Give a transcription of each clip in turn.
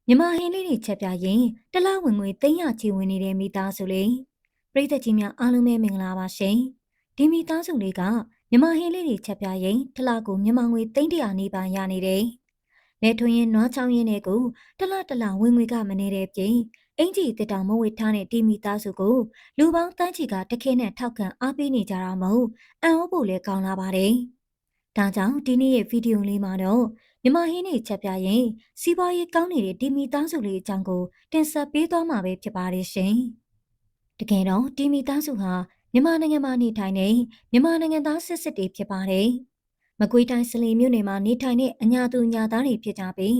မြမဟင်းလေးတွေချက်ပြရင်တလဝင်ငွေ300ချီဝင်နေတဲ့မိသားစုလေးပရိသတ်ကြီးများအားလုံးပဲမင်္ဂလာပါရှင်ဒီမိသားစုလေးကမြမဟင်းလေးတွေချက်ပြရင်တလကိုမြမငွေ300နီးပါးရနေတယ်လဲထွင်းရင်နွားချောင်းရင်းတွေကိုတလဝင်ငွေကမနေတဲ့ပြင်အင်ကြီးတစ်တောင်မဝေထားတဲ့ဒီမိသားစုကိုလူပေါင်းတန်းချီကတခဲနဲ့ထောက်ခံအားပေးနေကြတာမို့အံ့ဩဖို့လည်းကောင်းလာပါတယ်ဒါကြောင့်ဒီနေ့ရဲ့ဗီဒီယိုလေးမှာတော့မြမဟင်းနေချက်ပြရင်စီးပွားရေးကောင်းနေတဲ့ဒီမီသားစုလေးအကြောင်းကိုတင်ဆက်ပေးသွားမှာပဲဖြစ်ပါတယ်ရှင်။တကယ်တော့ဒီမီသားစုဟာမြန်မာနိုင်ငံမှာနေထိုင်နေမြန်မာနိုင်ငံသားစစ်တွေဖြစ်ပါတယ်။မကွေးတိုင်းစလီမြို့နယ်မှာနေထိုင်တဲ့အညာသူညာသားတွေဖြစ်ကြပြီး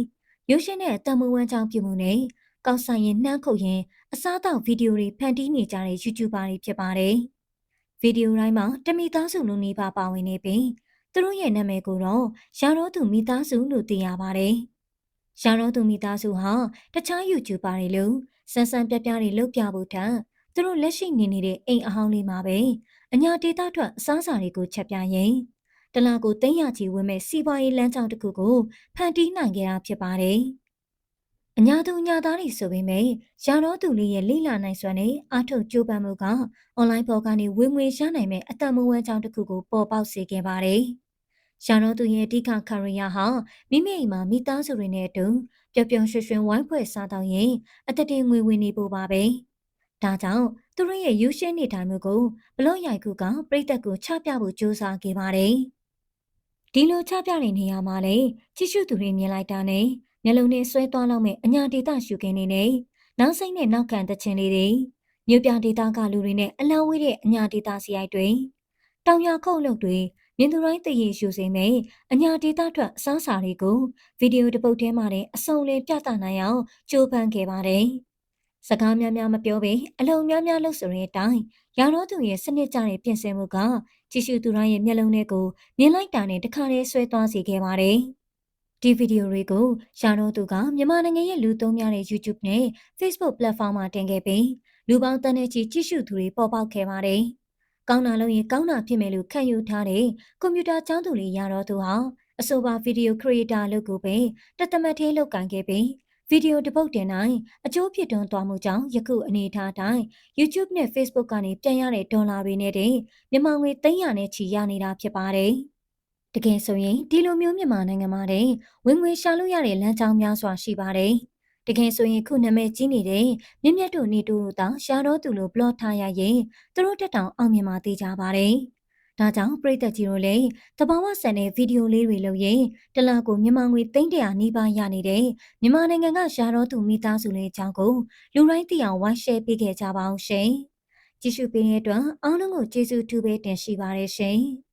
ရုပ်ရှင်နဲ့တံမဝန်းချောင်းပြုမှုနဲ့ကောက်ဆိုင်ရင်နှမ်းခုတ်ရင်အစားအသောက်ဗီဒီယိုတွေဖန်တီးနေကြတဲ့ YouTuber တွေဖြစ်ပါတယ်။ဗီဒီယိုတိုင်းမှာတမီသားစုလူနီးပါပါဝင်နေပြီးသူတို့ရဲ့နာမည်ကိုတော့ရာတော်သူမိသားစုလို့သိရပါတယ်။ရာတော်သူမိသားစုဟာတခြား YouTuber တွေလိုစမ်းစမ်းပြပြတွေလုပ်ပြဖို့ထက်သူတို့လက်ရှိနေနေတဲ့အိမ်အဟောင်းလေးမှာပဲအညာဒေတာထွက်အစားအစာတွေကိုချက်ပြရင်တလားကို300ချီဝင်မဲ့စီးပွားရေးလမ်းကြောင်းတစ်ခုကိုဖန်တီးနိုင်ခဲ့တာဖြစ်ပါတယ်။အညာသူအညာသားတွေဆိုပေမဲ့ရာတော်သူလေးရဲ့လိလာနိုင်စွမ်းနဲ့အားထုတ်ကြိုးပမ်းမှုကအွန်လိုင်းပေါ်ကနေဝင်ငွေရနိုင်မဲ့အတမဝန်းကြောင်းတစ်ခုကိုပေါ်ပေါက်စေခဲ့ပါတယ်။ရှာတော့သူရဲ့အဓိကခရီးယာဟာမိမိအိမ်မှာမိသားစုတွေနဲ့အတူပျော်ပျော်ရွှင်ရွှင်ဝိုင်းဖွဲ့စားတော့ရင်အတတင်ငွေဝင်နေဖို့ပါပဲ။ဒါကြောင့်သူတို့ရဲ့ယူရှင်းနေထိုင်မှုကိုဘလော့ရိုက်ခုကပြိတက်ကိုချပြဖို့ကြိုးစားခဲ့ပါတယ်။ဒီလိုချပြတဲ့နေရာမှာလေကြည့်ရှုသူတွေမြင်လိုက်တာနဲ့မျက်လုံးနဲ့ဆွဲသွားလောက်မဲ့အညာဒေတာရှုခင်းနေနဲ့နောက်စိတ်နဲ့နောက်ခံတခြင်းလေးတွေမြို့ပြဒေတာကလူတွေနဲ့အလံဝေးတဲ့အညာဒေတာစီရိုက်တွေတောင်ရခုတ်လုပ်တွေမြင်သူတိုင်းသိရရှုစိမ့်မဲ့အညာဒေတာထွက်အစားအစာတွေကိုဗီဒီယိုတစ်ပုဒ်ထဲမှာတဲ့အစုံလေးပြသနိုင်အောင်ကြိုးပမ်းခဲ့ပါတယ်။စကားများများမပြောဘဲအလုံးများများလုပ်ဆိုတဲ့အတိုင်းရာတော်သူရဲ့စနစ်ကျတဲ့ပြင်ဆင်မှုကကြည့်ရှုသူတိုင်းရဲ့မျက်လုံးထဲကိုမြင်လိုက်တာနဲ့တခါတည်းဆွဲသွားစေခဲ့ပါတယ်။ဒီဗီဒီယိုတွေကိုရာတော်သူကမြန်မာနိုင်ငံရဲ့လူသုံးများတဲ့ YouTube နဲ့ Facebook platform မှာတင်ခဲ့ပြီးလူပေါင်းတန်းနဲ့ချီကြည့်ရှုသူတွေပေါ်ပေါက်ခဲ့ပါတယ်။ကောင်းတာလို့ရင်ကောင်းတာဖြစ်မယ်လို့ခံယူထားတဲ့ကွန်ပျူတာကျောင်းသူလေးရတော့သူဟာအဆိုပါဗီဒီယိုခရီအေတာလုပ်ကိုပဲတသမတ်သေးလုပ်ကန်ခဲ့ပြီးဗီဒီယိုတစ်ပုဒ်တင်တိုင်းအကျိုးဖြစ်တွန်းသွားမှုကြောင့်ယခုအနေထားတိုင်း YouTube နဲ့ Facebook ကနေပြန်ရတဲ့ဒေါ်လာတွေနဲ့တင်မြန်မာငွေ300နဲ့ချီရနေတာဖြစ်ပါတယ်။တကယ်ဆိုရင်ဒီလိုမျိုးမြန်မာနိုင်ငံမှာတင်ဝင်ငွေရှာလို့ရတဲ့လမ်းကြောင်းများစွာရှိပါတယ်။တကယ်ဆိုရင်ခုနာမည်ကြီးနေတဲ့မြင့်မြတ်တို့နေတူတို့တောင်ရှာတော့သူလိုဘလော့ထားရရင်သူတို့တက်တောင်အောင်မြင်မှာသိကြပါတယ်။ဒါကြောင့်ပရိသတ်ကြီးတို့လည်းတဘာဝဆန်တဲ့ဗီဒီယိုလေးတွေလုပ်ရင်တလကိုမြန်မာငွေ300နီးပါးရနေတဲ့မြန်မာနိုင်ငံကရှာတော့သူမိသားစုလေးအကြောင်းကိုလူတိုင်းသိအောင်ဝိုင်းရှယ်ပေးခဲ့ကြပါအောင်ရှင်။ကြည့်ရှုပေးတဲ့အတွက်အားလုံးကိုကျေးဇူးတူပဲတင်ရှိပါတယ်ရှင်။